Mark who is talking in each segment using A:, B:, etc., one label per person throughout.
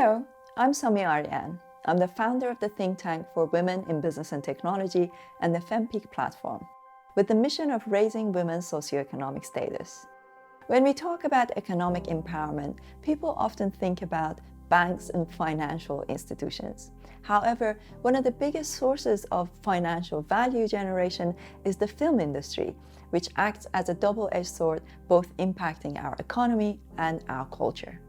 A: Hello, I'm Sami Aryan. I'm the founder of the think tank for women in business and technology and the FemPeak platform, with the mission of raising women's socioeconomic status. When we talk about economic empowerment, people often think about banks and financial institutions. However, one of the biggest sources of financial value generation is the film industry, which acts as a double-edged sword, both impacting our economy and our culture.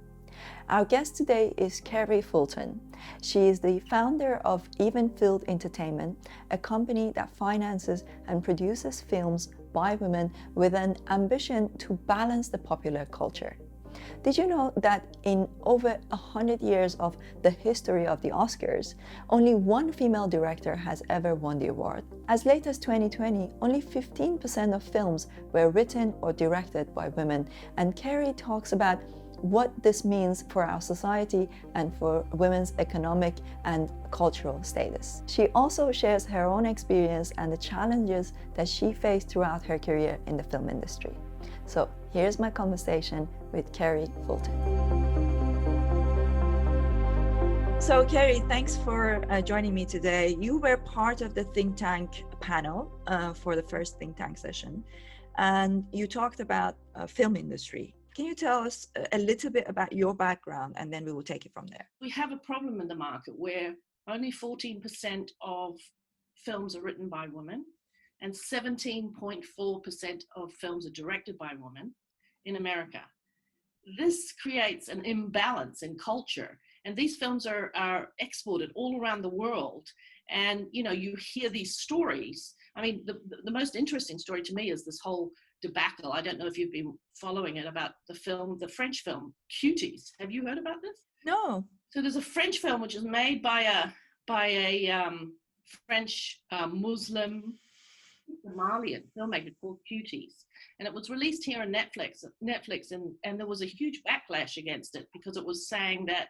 A: Our guest today is Kerry Fulton. She is the founder of Evenfield Entertainment, a company that finances and produces films by women with an ambition to balance the popular culture. Did you know that in over 100 years of the history of the Oscars, only one female director has ever won the award? As late as 2020, only 15% of films were written or directed by women, and Kerry talks about what this means for our society and for women's economic and cultural status. She also shares her own experience and the challenges that she faced throughout her career in the film industry. So here's my conversation with Kerry Fulton. So Kerry, thanks for joining me today. You were part of the think tank panel for the first think tank session, and you talked about film industry. Can you tell us a little bit about your background, and then we will take it from there?
B: We have a problem in the market where only 14% of films are written by women and 17.4% of films are directed by women in America. This creates an imbalance in culture, and these films are exported all around the world. And you hear these stories. I mean, the most interesting story to me is this whole debacle. I don't know if you've been following it, about the French film Cuties. Have you heard about this?
A: No.
B: So there's a French film which is made by a French Muslim Somalian filmmaker called Cuties, and it was released here on Netflix, and there was a huge backlash against it because it was saying that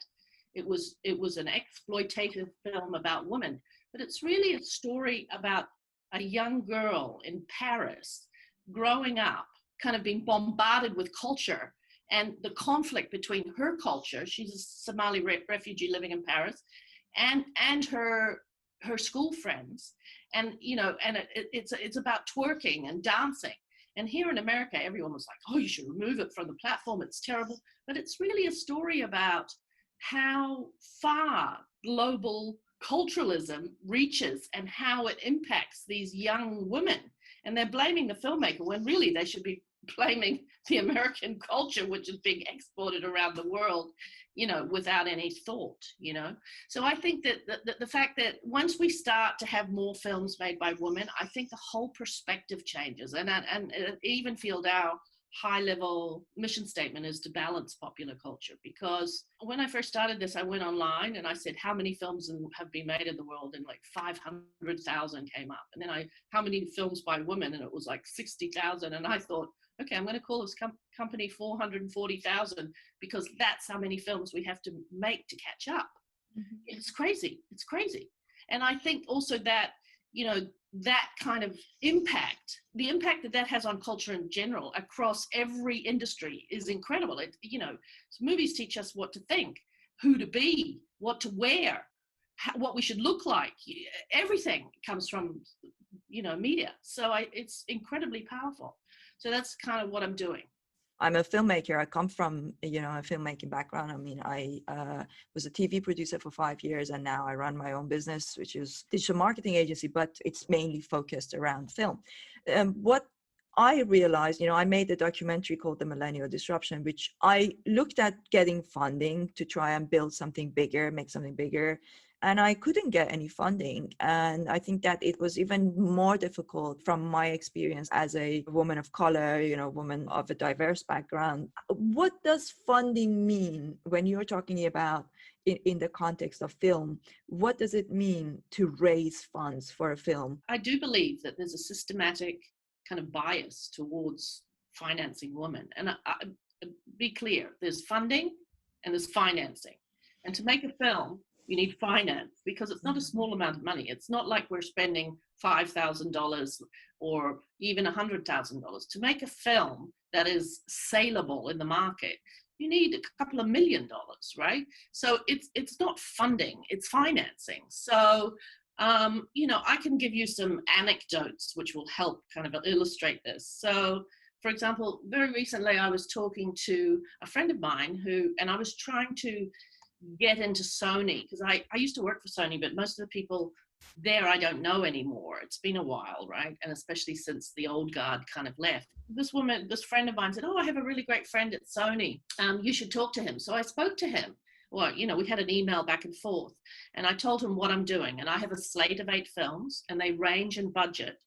B: it was an exploitative film about women, but it's really a story about a young girl in Paris growing up, kind of being bombarded with culture and the conflict between her culture. She's a Somali refugee living in Paris, and her school friends, and it's about twerking and dancing. And here in America, everyone was like, "Oh, you should remove it from the platform. It's terrible." But it's really a story about how far global culturalism reaches and how it impacts these young women. And they're blaming the filmmaker when really they should be blaming the American culture, which is being exported around the world, without any thought, So I think that the fact that once we start to have more films made by women, I think the whole perspective changes. And Evenfield, our high-level mission statement is to balance popular culture, because when I first started this, I went online and I said, how many films have been made in the world? And like 500,000 came up. And then how many films by women? And it was like 60,000. And I thought, okay, I'm going to call this company 440,000, because that's how many films we have to make to catch up. Mm-hmm. It's crazy. And I think also that, that kind of impact, the impact that has on culture in general across every industry is incredible. Movies teach us what to think, who to be, what to wear, what we should look like. Everything comes from, media. So it's incredibly powerful. So that's kind of what I'm doing.
A: I'm a filmmaker. I come from, a filmmaking background. I mean, I was a TV producer for 5 years, and now I run my own business, which is digital marketing agency, but it's mainly focused around film. What I realized, I made a documentary called The Millennial Disruption, which I looked at getting funding to try and build something bigger, make something bigger. And I couldn't get any funding. And I think that it was even more difficult from my experience as a woman of color, woman of a diverse background. What does funding mean when you're talking about in the context of film? What does it mean to raise funds for a film?
B: I do believe that there's a systematic kind of bias towards financing women. And be clear, there's funding and there's financing. And to make a film, you need finance, because it's not a small amount of money. It's not like we're spending $5,000 or even $100,000 to make a film that is saleable in the market. you need a couple of $1 million, right? So it's not funding, it's financing. So, you know, I can give you some anecdotes which will help kind of illustrate this. So, for example, very recently I was talking to a friend of mine and I was trying to get into Sony, because I used to work for Sony, but most of the people there I don't know anymore. It's been a while, right? And especially since the old guard kind of left. This friend of mine said, oh, I have a really great friend at Sony. You should talk to him. So I spoke to him. Well, you know, we had an email back and forth, and I told him what I'm doing. And I have a slate of 8 films, and they range in budget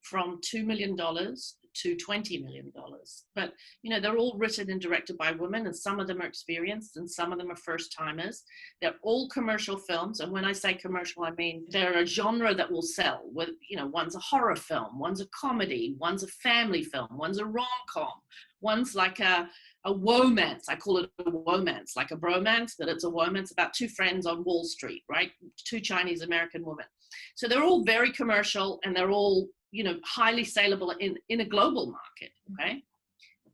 B: from $2 million to $20 million. But, you know, they're all written and directed by women, and some of them are experienced and some of them are first timers. They're all commercial films. And when I say commercial, I mean, they're a genre that will sell. With, you know, one's a horror film, one's a comedy, one's a family film, one's a rom-com, one's like a womance. I call it a womance, like a bromance, but it's a womance about 2 friends on Wall Street, right? 2 Chinese American women. So they're all very commercial, and they're all, you know, highly saleable in a global market, okay?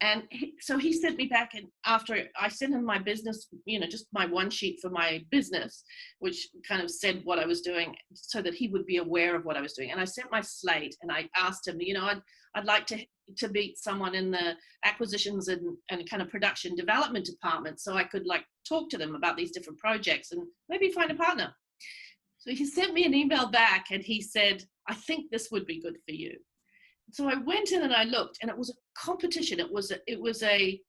B: And so he sent me back, and after I sent him my business, you know, just my one sheet for my business, which kind of said what I was doing so that he would be aware of what I was doing. And I sent my slate, and I asked him, you know, I'd like to meet someone in the acquisitions and kind of production development department, so I could like talk to them about these different projects and maybe find a partner. So he sent me an email back, and he said, I think this would be good for you. So I went in and I looked, and it was a competition. It was a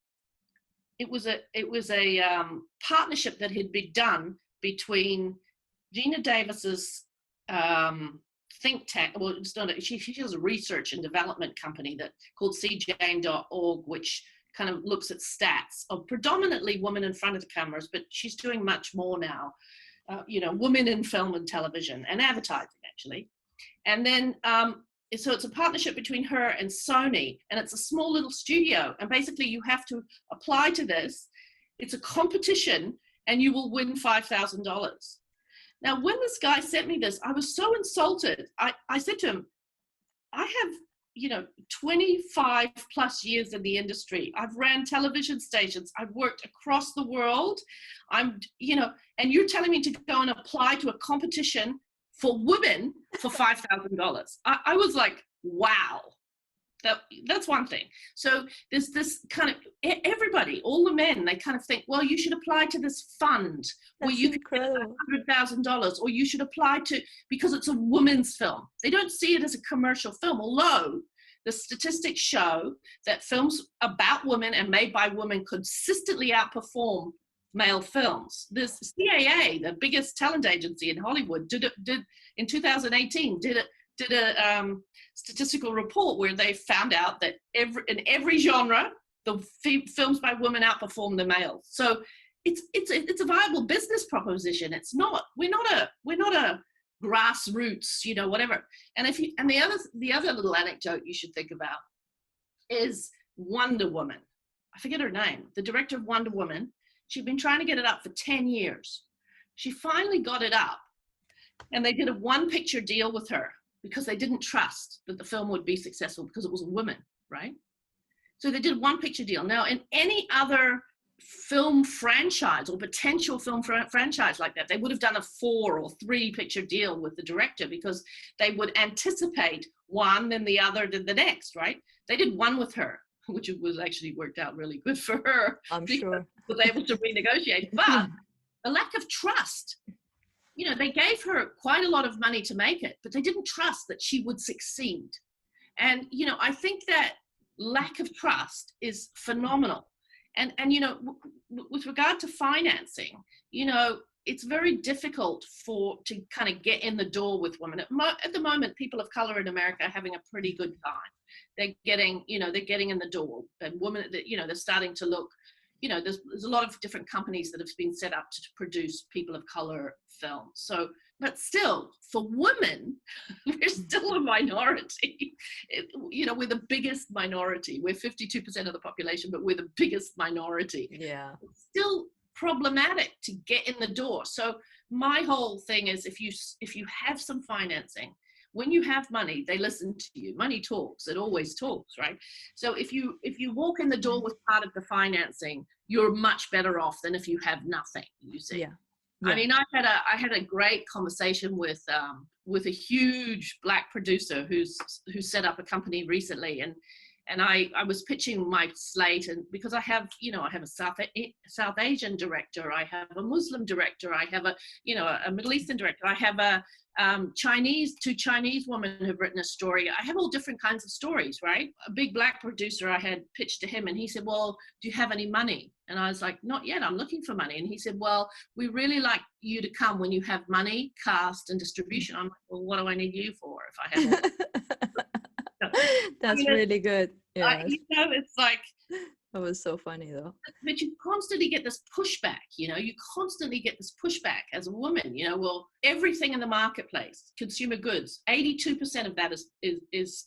B: partnership that had been done between Gina Davis's think tank. Well, it's not. She has a research and development company that called cjane.org, which kind of looks at stats of predominantly women in front of the cameras, but she's doing much more now. You know, women in film and television and advertising, actually. And then, so it's a partnership between her and Sony, and it's a small little studio. And basically you have to apply to this. It's a competition, and you will win $5,000. Now, when this guy sent me this, I was so insulted. I said to him, I have, you know, 25 plus years in the industry. I've ran television stations. I've worked across the world. You know, and you're telling me to go and apply to a competition for women for $5,000. I was like, wow, that's one thing. So there's this kind of, everybody, all the men, they kind of think, well, you should apply to this fund where you can get $100,000, or you should apply to, because it's a women's film. They don't see it as a commercial film, although the statistics show that films about women and made by women consistently outperform male films. This CAA, the biggest talent agency in Hollywood, did in 2018 did a statistical report where they found out that in every genre, the films by women outperform the males. So it's a viable business proposition. It's not. We're not a grassroots, you know, whatever. And the other little anecdote you should think about is Wonder Woman. I forget her name. The director of Wonder Woman. She'd been trying to get it up for 10 years. She finally got it up, and they did a 1-picture deal with her because they didn't trust that the film would be successful because it was a woman, right? So they did a 1-picture deal. Now, in any other film franchise or potential film franchise like that, they would have done a 4 or 3-picture deal with the director because they would anticipate one, then the other, then the next, right? They did one with her, which was actually worked out really good for her.
A: I'm sure.
B: Was able to renegotiate, but the lack of trust, you know, they gave her quite a lot of money to make it, but they didn't trust that she would succeed. And, you know, I think that lack of trust is phenomenal. And you know, with regard to financing, you know, it's very difficult to kind of get in the door with women. At the moment, people of color in America are having a pretty good time. They're getting in the door, and women, you know, they're starting to look, you know, there's a lot of different companies that have been set up to produce people of color films. So, but still, for women, we're still a minority. You know, we're the biggest minority. We're 52% of the population, but we're the biggest minority.
A: Yeah.
B: It's still problematic to get in the door. So my whole thing is, if you have some financing, when you have money, they listen to you. Money talks, it always talks, right? So if you walk in the door with part of the financing, you're much better off than if you have nothing, you see.
A: Yeah.
B: I mean, I had a great conversation with a huge Black producer who set up a company recently, and I was pitching my slate, and because I have a South Asian director, I have a Muslim director, I have a Middle Eastern director, I have a two Chinese women who've written a story. I have all different kinds of stories, right? A big Black producer I had pitched to him, and he said, well, do you have any money? And I was like, not yet, I'm looking for money. And he said, well, we really like you to come when you have money, cast, and distribution. I'm like, well, what do I need you for if I have all
A: That's really good. Yeah.
B: It's like,
A: that was so funny though.
B: But you constantly get this pushback, you constantly get this pushback as a woman, well, everything in the marketplace, consumer goods, 82% of that is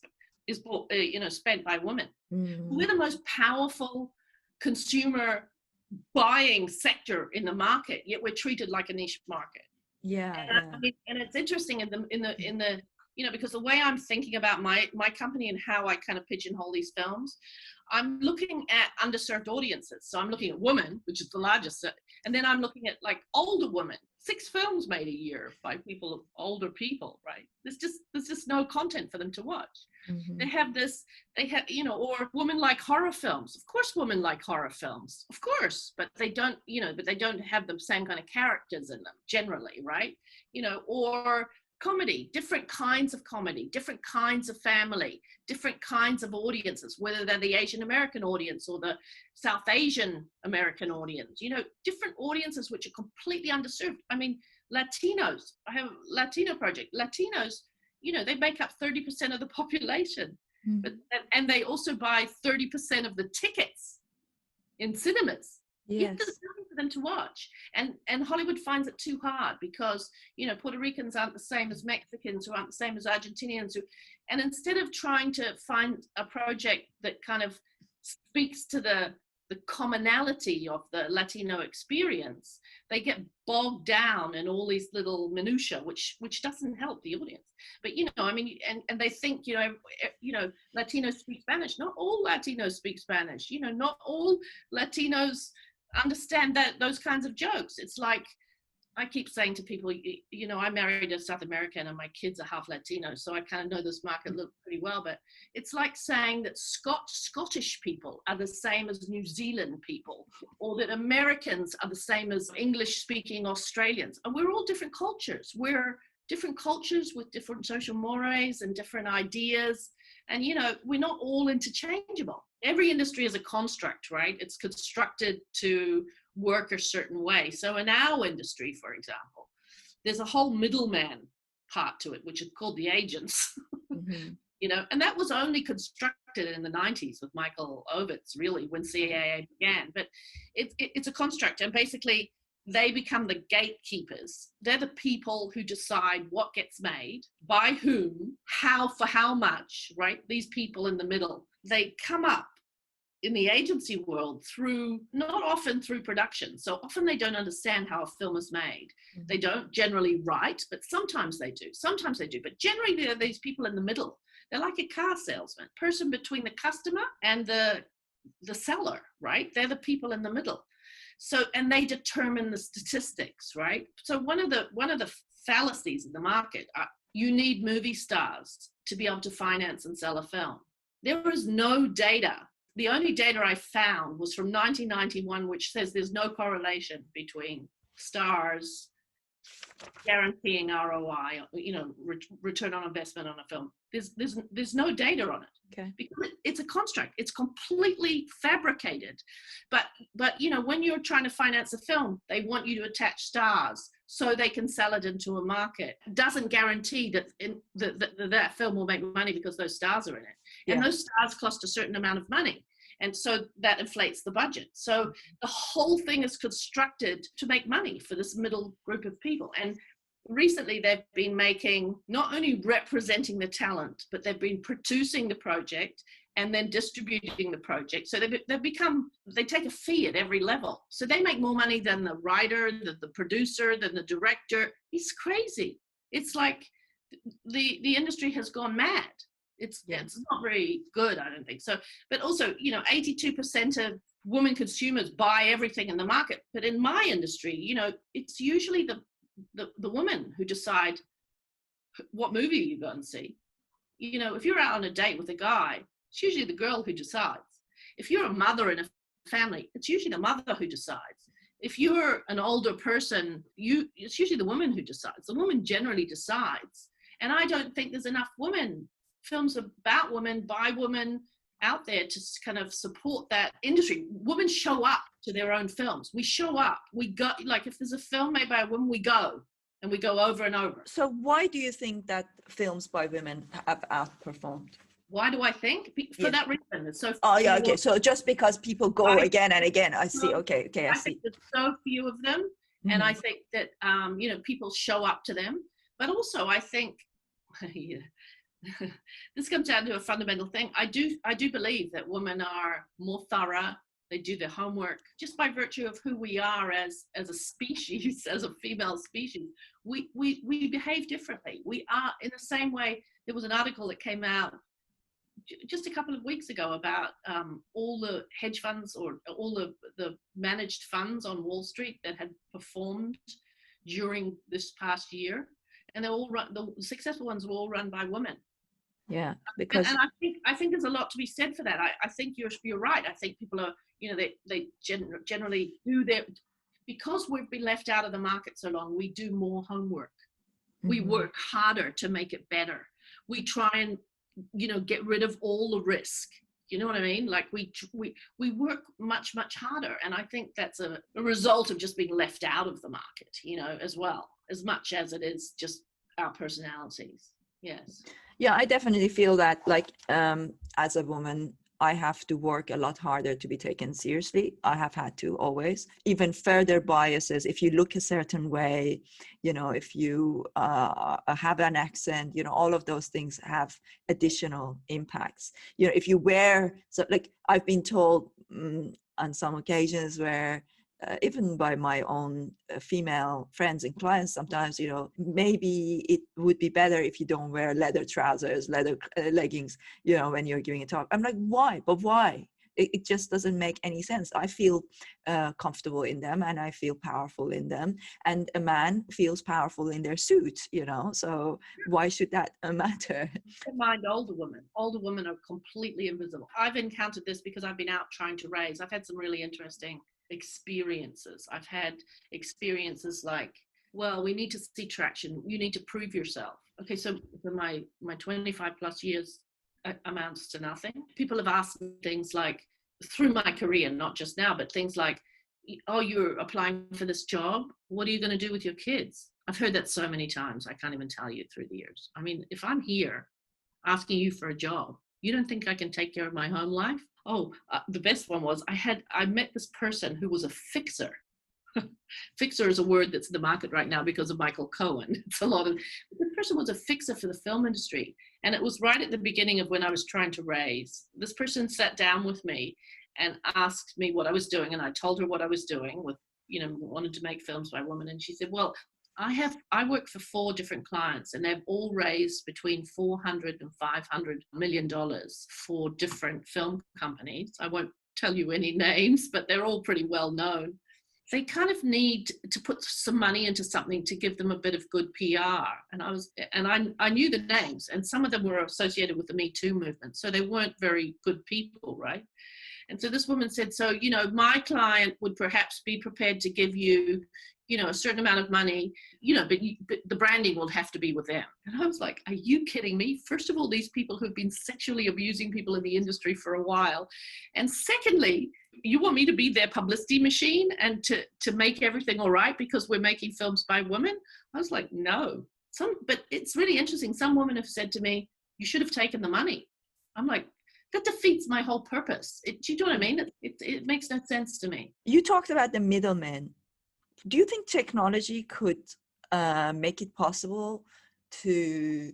B: bought, spent by women.
A: Mm-hmm.
B: We're the most powerful consumer buying sector in the market, yet we're treated like a niche market. I mean, and it's interesting in the because the way I'm thinking about my company and how I kind of pigeonhole these films, I'm looking at underserved audiences. So I'm looking at women, which is the largest, and then I'm looking at like older women. 6 films made a year by older people, right? There's just no content for them to watch. Mm-hmm. They have, or women like horror films. Of course, women like horror films, of course, but they don't have the same kind of characters in them generally, right? Or comedy, different kinds of comedy, different kinds of family, different kinds of audiences, whether they're the Asian American audience or the South Asian American audience, different audiences which are completely underserved. I mean, Latinos, I have a Latino project. Latinos, they make up 30% of the population, and they also buy 30% of the tickets in cinemas. Yes. There's nothing for them to watch, and Hollywood finds it too hard because Puerto Ricans aren't the same as Mexicans, who aren't the same as Argentinians, and instead of trying to find a project that kind of speaks to the commonality of the Latino experience, they get bogged down in all these little minutiae, which doesn't help the audience. But I mean, and they think Latinos speak Spanish. Not all Latinos speak Spanish. Not all Latinos understand those kinds of jokes. It's like, I keep saying to people, I married a South American and my kids are half Latino, so I kind of know this market pretty well, but it's like saying that Scottish people are the same as New Zealand people, or that Americans are the same as English-speaking Australians. And we're all different cultures. We're different cultures with different social mores and different ideas. And, we're not all interchangeable. Every industry is a construct, right? It's constructed to work a certain way. So in our industry, for example, there's a whole middleman part to it, which is called the agents. Mm-hmm. And that was only constructed in the 90s with Michael Ovitz, really, when CAA began. But it's a construct, and basically they become the gatekeepers. They're the people who decide what gets made, by whom, for how much, right? These people in the middle, they come up in the agency world not often through production. So often they don't understand how a film is made. Mm-hmm. They don't generally write, but sometimes they do. But generally they're these people in the middle. They're like a car salesman, person between the customer and the seller, right? They're the people in the middle. So, and they determine the statistics, right? So one of the fallacies in the market, you need movie stars to be able to finance and sell a film. There is no data. The only data I found was from 1991, which says there's no correlation between stars guaranteeing ROI, return on investment on a film. There's no data on it. Okay. Because it's a construct. It's completely fabricated. But when you're trying to finance a film, they want you to attach stars so they can sell it into a market. It doesn't guarantee that film will make money because those stars are in it. Yeah. And those stars cost a certain amount of money. And so that inflates the budget. So the whole thing is constructed to make money for this middle group of people. And recently they've been not only representing the talent, but they've been producing the project and then distributing the project. So they take a fee at every level. So they make more money than the writer, the producer, than the director. It's crazy. It's like the industry has gone mad. It's not very good, I don't think so. But also, 82% of women consumers buy everything in the market. But in my industry, it's usually the woman who decide what movie you go and see. If you're out on a date with a guy, it's usually the girl who decides. If you're a mother in a family, it's usually the mother who decides. If you're an older person, it's usually the woman who decides. The woman generally decides. And I don't think there's enough films about women, by women out there to kind of support that industry. Women show up to their own films. We show up. We go, like if there's a film made by a woman, we go. And we go over and over.
A: So why do you think that films by women have outperformed?
B: Why do I think? For that reason. It's so
A: okay. So just because people go again and again, I see. Okay, I see.
B: Think there's so few of them. Mm-hmm. And I think that, people show up to them. But also I think, this comes down to a fundamental thing. I do believe that women are more thorough. They do their homework just by virtue of who we are as a species, as a female species. We behave differently. We are in the same way. There was an article that came out just a couple of weeks ago about all the hedge funds or all the managed funds on Wall Street that had performed during this past year, and the successful ones were all run by women.
A: Yeah, because
B: and I think there's a lot to be said for that. I think you're right. I think people are, they generally do their, because we've been left out of the market so long, we do more homework. Mm-hmm. We work harder to make it better. We try and, get rid of all the risk. You know what I mean? Like we work much, much harder. And I think that's a result of just being left out of the market, as well, as much as it is just our personalities. Yes.
A: Yeah, I definitely feel that, like, as a woman, I have to work a lot harder to be taken seriously. I have had to always. Even further biases, if you look a certain way, if you have an accent, all of those things have additional impacts. If you wear, so like I've been told on some occasions where, even by my own female friends and clients, sometimes, maybe it would be better if you don't wear leather trousers, leather leggings, when you're giving a talk. I'm like, why? But why? It just doesn't make any sense. I feel comfortable in them and I feel powerful in them. And a man feels powerful in their suit, so why should that matter?
B: Mind older women. Older women are completely invisible. I've encountered this because I've been out trying to raise. I've had some really interesting experiences. I've had experiences like, well, we need to see traction. You need to prove yourself. Okay, so for my 25 plus years amounts to nothing. People have asked me things like, through my career, not just now, but things like, oh, you're applying for this job. What are you going to do with your kids? I've heard that so many times. I can't even tell you through the years. I mean, if I'm here asking you for a job, you don't think I can take care of my home life? Oh, the best one was I met this person who was a fixer. Fixer is a word that's in the market right now because of Michael Cohen. It's a lot of, the person was a fixer for the film industry. And it was right at the beginning of when I was trying to raise. This person sat down with me and asked me what I was doing. And I told her what I was doing with, wanted to make films by women. And she said, well, I work for 4 different clients and they've all raised between $400 and $500 million for different film companies. I won't tell you any names, but they're all pretty well known. They kind of need to put some money into something to give them a bit of good PR. And I knew the names, and some of them were associated with the Me Too movement. So they weren't very good people, right? And so this woman said, so, my client would perhaps be prepared to give you, a certain amount of money, but the branding will have to be with them. And I was like, are you kidding me? First of all, these people who've been sexually abusing people in the industry for a while. And secondly, you want me to be their publicity machine and to make everything all right because we're making films by women? I was like, no. But it's really interesting. Some women have said to me, you should have taken the money. I'm like, that defeats my whole purpose. Do you know what I mean? It makes no sense to me.
A: You talked about the middlemen. Do you think technology could make it possible to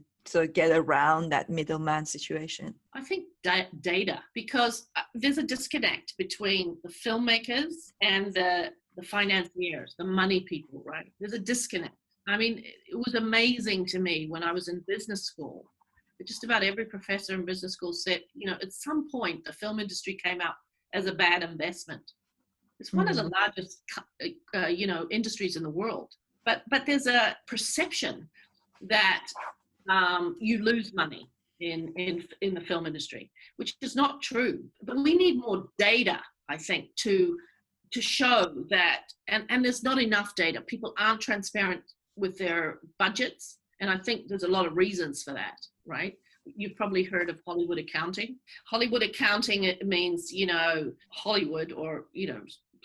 A: get around that middleman situation?
B: I think data, because there's a disconnect between the filmmakers and the financiers, the money people, right? There's a disconnect. I mean, it was amazing to me when I was in business school. Just about every professor in business school said, at some point, the film industry came out as a bad investment. It's one of the largest, industries in the world. But there's a perception that you lose money in the film industry, which is not true. But we need more data, I think, to show that, and there's not enough data. People aren't transparent with their budgets, and I think there's a lot of reasons for that, right? You've probably heard of Hollywood accounting. Hollywood accounting, it means, Hollywood, or,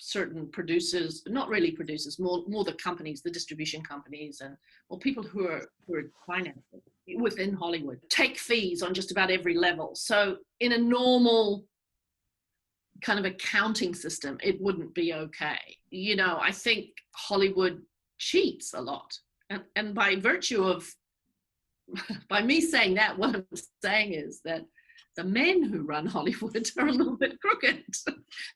B: certain producers, not really producers, more the companies, the distribution companies, or people who are financing within Hollywood, take fees on just about every level. So in a normal kind of accounting system, it wouldn't be okay. I think Hollywood cheats a lot. And by virtue of, by me saying that, what I'm saying is that the men who run Hollywood are a little bit crooked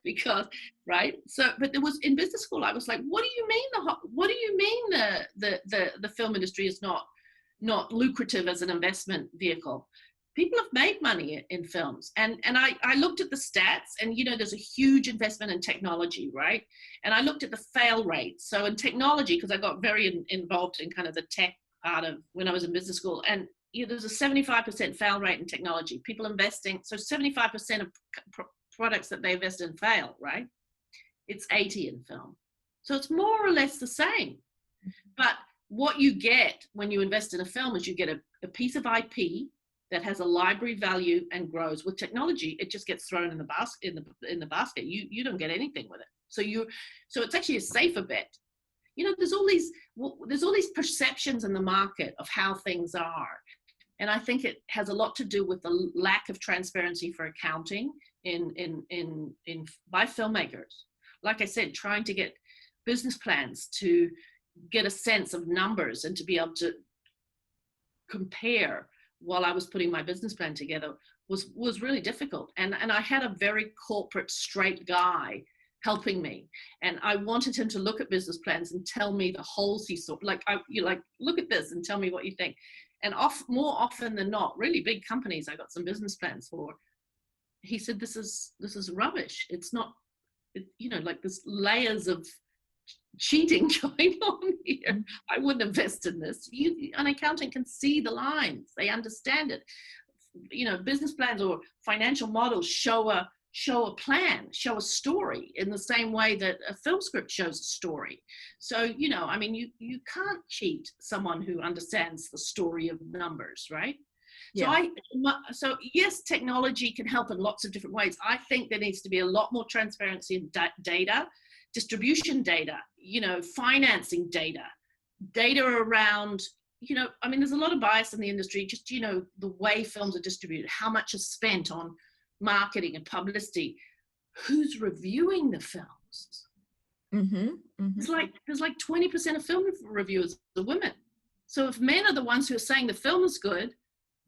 B: because, right? So, but there was, in business school, I was like, what do you mean the film industry is not lucrative as an investment vehicle? People have made money in films. And I looked at the stats, and, there's a huge investment in technology, right? And I looked at the fail rates. So in technology, because I got very involved in kind of the tech part of when I was in business school, and there's a 75% fail rate in technology. People investing, so 75% of products that they invest in fail, right? It's 80 in film. So it's more or less the same. But what you get when you invest in a film is you get a piece of IP that has a library value and grows. With technology, it just gets thrown in the basket. In the basket, you don't get anything with it. So it's actually a safer bet. There's all these perceptions in the market of how things are, and I think it has a lot to do with the lack of transparency for accounting by filmmakers. Like I said, trying to get business plans to get a sense of numbers and to be able to compare while I was putting my business plan together was really difficult. And I had a very corporate, straight guy helping me, and I wanted him to look at business plans and tell me the holes he saw. Look at this and tell me what you think. And more often than not, really big companies I got some business plans for, he said, this is rubbish. It's not, there's layers of cheating going on here. I wouldn't invest in this. An accountant can see the lines. They understand it. Business plans or financial models show a plan, show a story in the same way that a film script shows a story. So, you can't cheat someone who understands the story of numbers, right? Yeah. So yes, technology can help in lots of different ways. I think there needs to be a lot more transparency in data, distribution data, financing data around, there's a lot of bias in the industry, just, the way films are distributed, how much is spent on marketing and publicity, who's reviewing the films. It's like there's like 20% of film reviewers are women. So if men are the ones who are saying the film is good,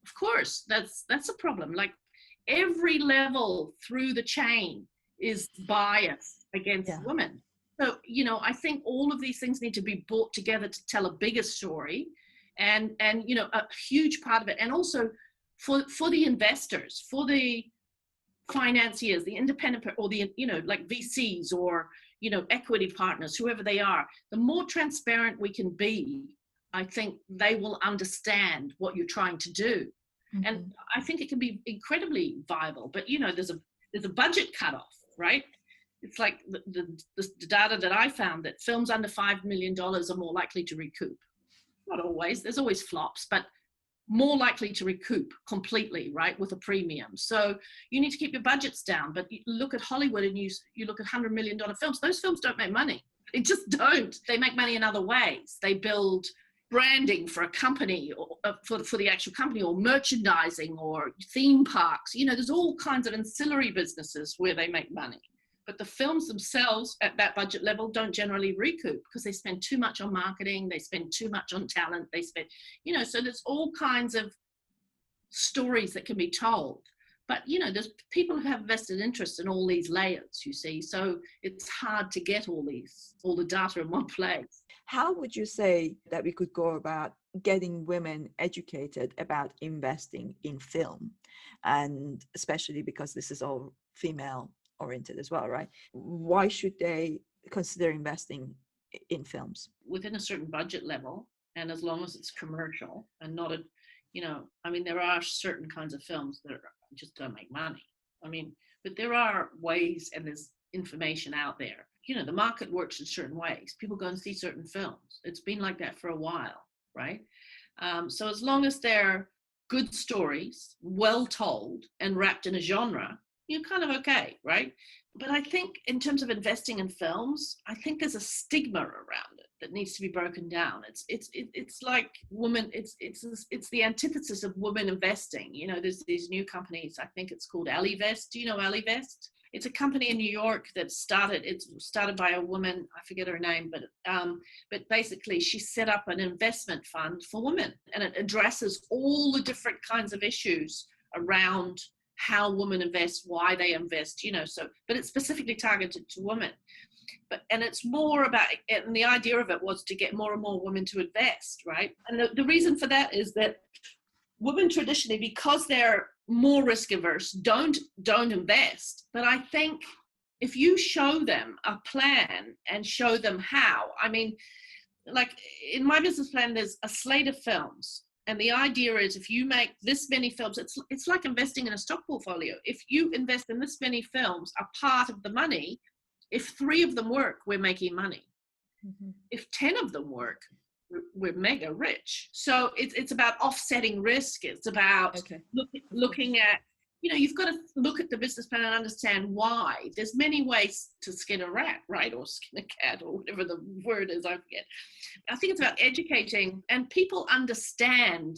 B: of course that's a problem. Like every level through the chain is bias against women. So I think all of these things need to be brought together to tell a bigger story, and a huge part of it, and also for the investors, for the financiers, the independent, or the like VCs or equity partners, whoever they are, the more transparent we can be, I think they will understand what you're trying to do. And I think it can be incredibly viable. But there's a budget cutoff, right? It's like the data that I found, that films under $5 million are more likely to recoup. Not always, there's always flops, but more likely to recoup completely, right, with a premium. So you need to keep your budgets down. But you look at Hollywood and you look at $100 million films. Those films don't make money. They just don't. They make money in other ways. They build branding for a company, or for the actual company, or merchandising, or theme parks. There's all kinds of ancillary businesses where they make money. But the films themselves at that budget level don't generally recoup because they spend too much on marketing, they spend too much on talent, they spend, so there's all kinds of stories that can be told. But, you know, there's people who have vested interest in all these layers, you see. So it's hard to get all the data in one place.
C: How would you say that we could go about getting women educated about investing in film? And especially because this is all female oriented as well, right? Why should they consider investing in films?
B: Within a certain budget level, and as long as it's commercial and not a, you know, I mean, there are certain kinds of films that just don't make money. I mean, but there are ways, and there's information out there. You know, the market works in certain ways. People go and see certain films. It's been like that for a while, right? So as long as they're good stories, well told, and wrapped in a genre, you're kind of okay, right? But I think in terms of investing in films, I think there's a stigma around it that needs to be broken down. It's like women. It's the antithesis of women investing. You know, there's these new companies. I think it's called Allivest. Do you know Allivest? It's a company in New York that started. It's started by a woman. I forget her name, but basically she set up an investment fund for women, and it addresses all the different kinds of issues around how women invest, why they invest, you know, so, but it's specifically targeted to women. And it's more about, and the idea of it was to get more and more women to invest, right? And the reason for that is that women traditionally, because they're more risk averse, don't invest. But I think if you show them a plan and show them how, I mean, like in my business plan, there's a slate of films. And the idea is if you make this many films, it's like investing in a stock portfolio. If you invest in this many films, a part of the money, if 3 of them work, we're making money. Mm-hmm. If 10 of them work, we're mega rich. So it's about offsetting risk. It's about looking at, you know, you've got to look at the business plan and understand why. There's many ways to skin a rat, right? Or skin a cat, or whatever the word is, I forget. I think it's about educating, and people understand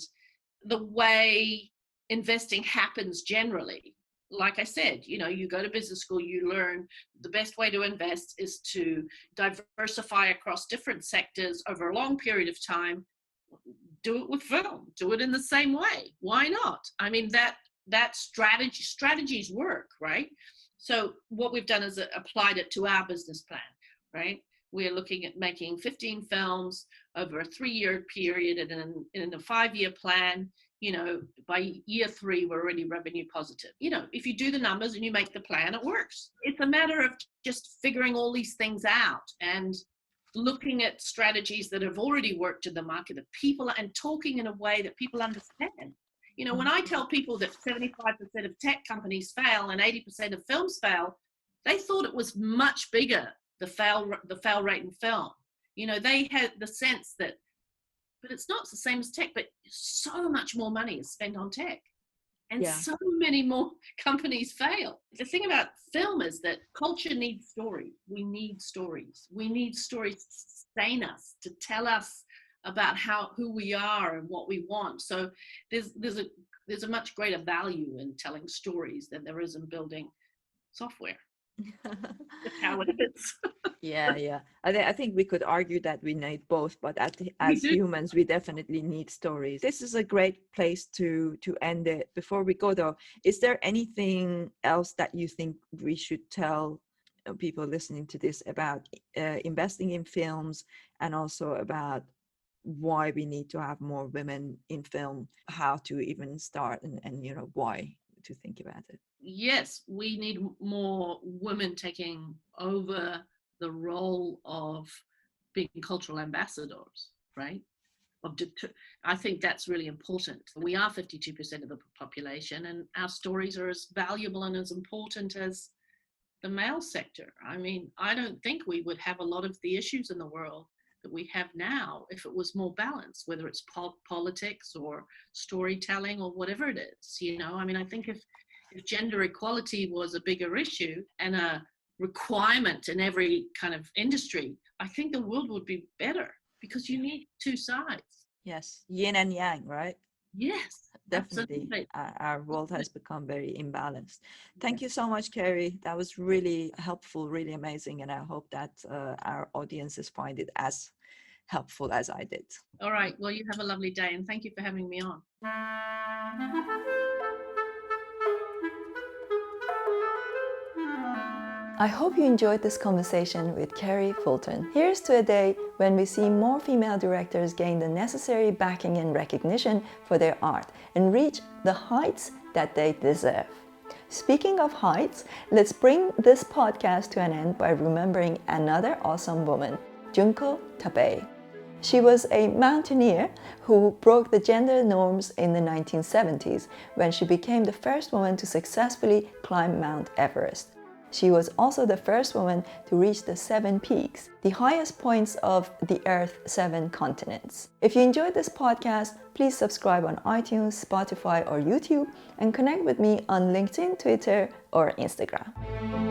B: the way investing happens generally. Like I said, you know, you go to business school, you learn the best way to invest is to diversify across different sectors over a long period of time. Do it with film, do it in the same way. Why not? I mean, that strategies work, right? So what we've done is applied it to our business plan, right? We're looking at making 15 films over a 3-year period, and in a 5-year plan, you know, by year 3, we're already revenue positive. You know, if you do the numbers and you make the plan, it works. It's a matter of just figuring all these things out and looking at strategies that have already worked in the market, that people, and talking in a way that people understand. You know, when I tell people that 75% of tech companies fail and 80% of films fail, they thought it was much bigger, the fail rate in film. You know, they had the sense that, but it's not the same as tech, but so much more money is spent on tech. And so many more companies fail. The thing about film is that culture needs stories. We need stories. We need stories to sustain us, to tell us about who we are and what we want. So there's a much greater value in telling stories than there is in building software. That's how it is.
C: Yeah. I think we could argue that we need both, but as humans, we definitely need stories. This is a great place to end it. Before we go though, is there anything else that you think we should tell people listening to this about investing in films, and also about why we need to have more women in film, how to even start, and you know, why to think about it?
B: Yes, we need more women taking over the role of being cultural ambassadors, right? I think that's really important. We are 52% of the population, and our stories are as valuable and as important as the male sector. I mean, I don't think we would have a lot of the issues in the world that we have now if it was more balanced, whether it's politics or storytelling or whatever it is. You know, I mean, I think if gender equality was a bigger issue and a requirement in every kind of industry, I think the world would be better, because you need 2 sides.
C: Yes, yin and yang, right?
B: Yes,
C: definitely. Our world has become very imbalanced. Thank you so much, Kerry. That was really helpful, really amazing, and I hope that our audiences find it as helpful as I did.
B: All right, well, you have a lovely day, and thank you for having me on.
A: I hope you enjoyed this conversation with Kerry Fulton. Here's to a day when we see more female directors gain the necessary backing and recognition for their art and reach the heights that they deserve. Speaking of heights, let's bring this podcast to an end by remembering another awesome woman, Junko Tabei. She was a mountaineer who broke the gender norms in the 1970s when she became the first woman to successfully climb Mount Everest. She was also the first woman to reach the 7 peaks, the highest points of the Earth's 7 continents. If you enjoyed this podcast, please subscribe on iTunes, Spotify, or YouTube, and connect with me on LinkedIn, Twitter, or Instagram.